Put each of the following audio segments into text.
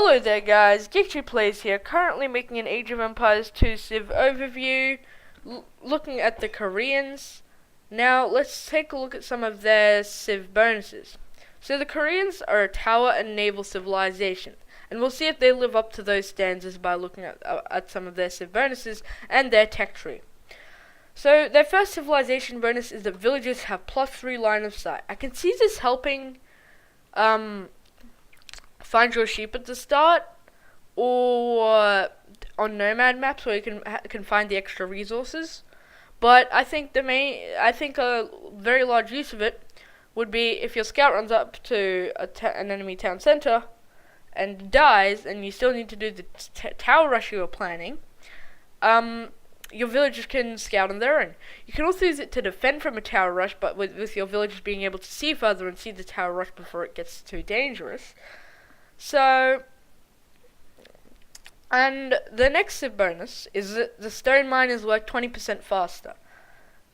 Hello there guys, Geek2 Plays here, currently making an Age of Empires 2 Civ overview, looking at the Koreans. Now let's take a look at some of their Civ bonuses. So the Koreans are a tower and naval civilization, and we'll see if they live up to those standards by looking at some of their Civ bonuses and their tech tree. So their first civilization bonus is that villagers have +3 line of sight. I can see this helping find your sheep at the start, or on nomad maps where you can find the extra resources. But I think a very large use of it would be if your scout runs up to an enemy town center and dies, and you still need to do the tower rush you were planning. Your villagers can scout on their own. You can also use it to defend from a tower rush, but with your villagers being able to see further and see the tower rush before it gets too dangerous. So, and the next Civ bonus is that the stone miners work 20% faster.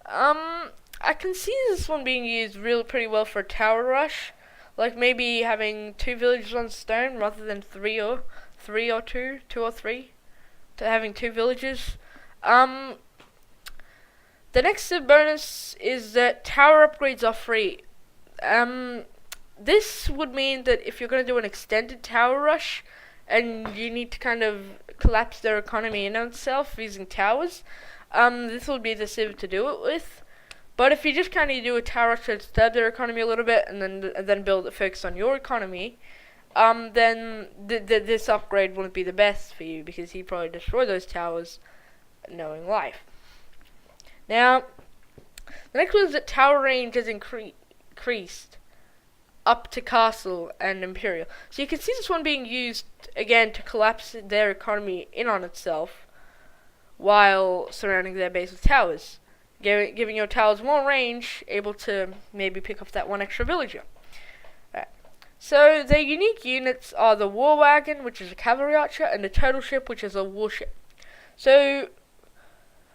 I can see this one being used pretty well for a tower rush, like maybe having 2 villagers on stone rather than 2 or 3, to having 2 villagers. The next Civ bonus is that tower upgrades are free. This would mean that if you're going to do an extended tower rush and you need to kind of collapse their economy in itself using towers, this would be the Civ to do it with. But if you just kind of do a tower rush to disturb their economy a little bit and then focus on your economy, then this upgrade wouldn't be the best for you, because he'd probably destroy those towers knowing life. Now, the next one is that tower range has increased up to castle and imperial. So you can see this one being used again to collapse their economy in on itself while surrounding their base with towers, giving your towers more range, able to maybe pick up that one extra villager. So their unique units are the war wagon, which is a cavalry archer, and the turtle ship, which is a warship. So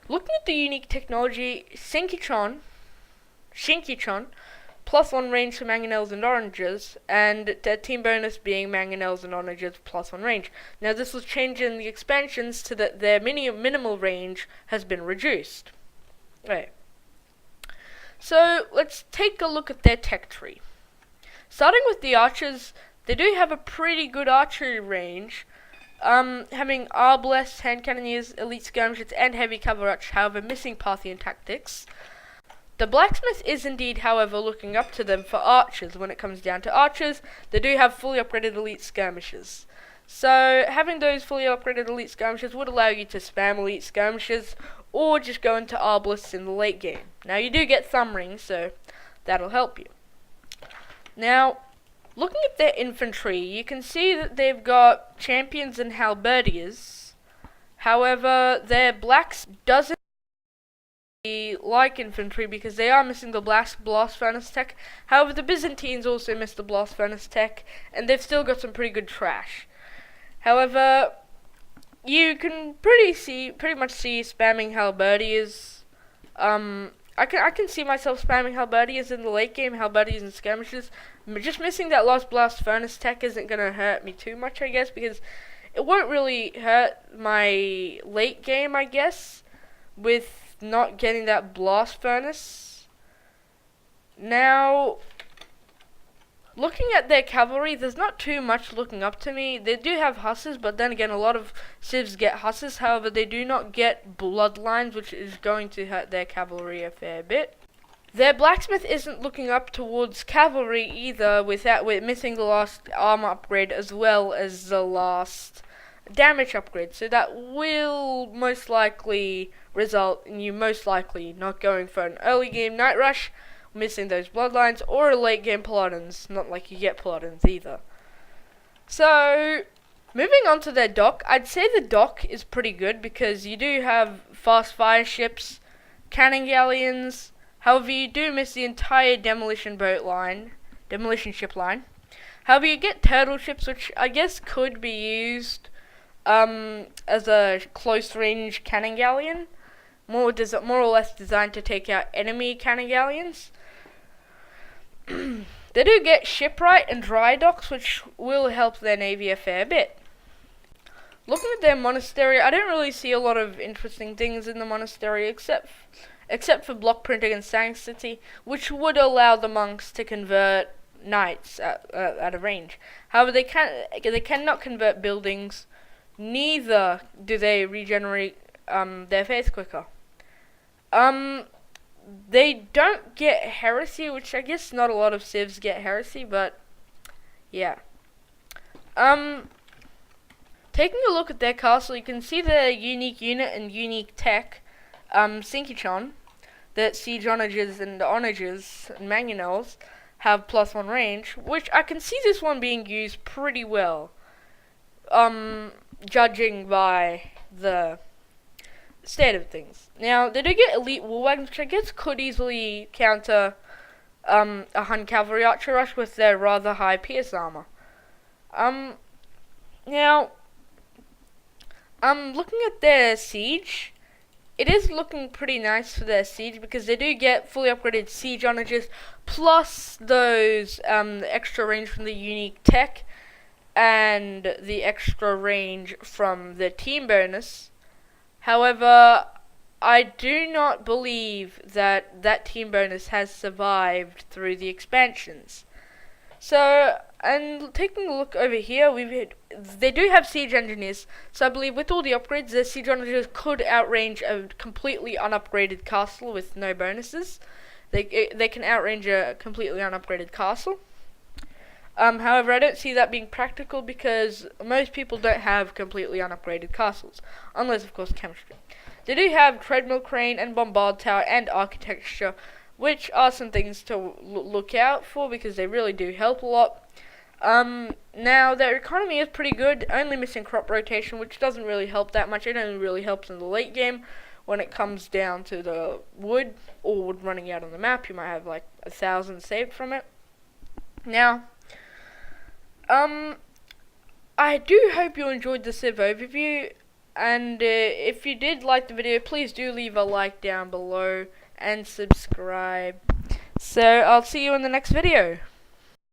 looking at the unique technology, Shinkichon, +1 range for mangonels and oranges, and their team bonus being mangonels and oranges +1 range. Now this was changed in the expansions to that their minimal range has been reduced. Right. So let's take a look at their tech tree. Starting with the archers, they do have a pretty good archery range, having arbalest, hand cannoneers, elite skirmishers, and heavy cavalry archers, however missing Parthian tactics. The blacksmith is indeed, however, looking up to them for archers. When it comes down to archers, they do have fully upgraded elite skirmishers. So having those fully upgraded elite skirmishers would allow you to spam elite skirmishers, or just go into arbalists in the late game. Now you do get thumb rings, so that'll help you. Now, looking at their infantry, you can see that they've got champions and halberdiers. However, their blacks doesn't like infantry because they are missing the blast furnace tech. However, the Byzantines also miss the blast furnace tech, and they've still got some pretty good trash. However, you can pretty much see spamming halberdiers. I can see myself spamming halberdiers in the late game, halberdiers and skirmishes. Just missing that last blast furnace tech isn't gonna hurt me too much, I guess, because it won't really hurt my late game, I guess, with not getting that blast furnace. Now, looking at their cavalry, there's not too much looking up to me. They do have hussars, but then again, a lot of civs get hussars. However, they do not get bloodlines, which is going to hurt their cavalry a fair bit. Their blacksmith isn't looking up towards cavalry either, with missing the last armor upgrade as well as the last damage upgrade. So that will most likely result in you not going for an early game night rush, missing those bloodlines, or a late game paladins. Not like you get paladins either. So moving on to their dock, I'd say the dock is pretty good because you do have fast fire ships, cannon galleons. However, you do miss the entire demolition ship line. However, you get turtle ships, which I guess could be used as a close range cannon galleon, more or less designed to take out enemy cannon galleons. They do get shipwright and dry docks, which will help their navy a fair bit. looking at their monastery, I don't really see a lot of interesting things in the monastery except for block printing and sanctity, which would allow the monks to convert knights at a range. However, they cannot convert buildings. Neither do they regenerate their faith quicker. They don't get heresy, which I guess not a lot of civs get heresy, but yeah. Taking a look at their castle, you can see their unique unit and unique tech, Sinkichon, that siege onagers and onagers and mangonels have +1 range, which I can see this one being used pretty well, judging by the state of things. Now, they do get elite war wagons, which I guess could easily counter a Hun cavalry archer rush with their rather high pierce armor. Now, looking at their siege, it is looking pretty nice for their siege because they do get fully upgraded siege onagers plus those extra range from the unique tech and the extra range from the team bonus. However, I do not believe that team bonus has survived through the expansions. So, and taking a look over here, they do have siege engineers. So I believe with all the upgrades, the siege engineers could outrange a completely unupgraded castle with no bonuses. They can outrange a completely unupgraded castle. However, I don't see that being practical because most people don't have completely unupgraded castles, unless of course chemistry. They do have treadmill crane and bombard tower and architecture, which are some things to look out for because they really do help a lot. Now their economy is pretty good, only missing crop rotation, which doesn't really help that much. It only really helps in the late game when it comes down to the wood or wood running out on the map. You might have like 1,000 saved from it. Now, I do hope you enjoyed the Civ overview, and if you did like the video, please do leave a like down below and subscribe. So I'll see you in the next video.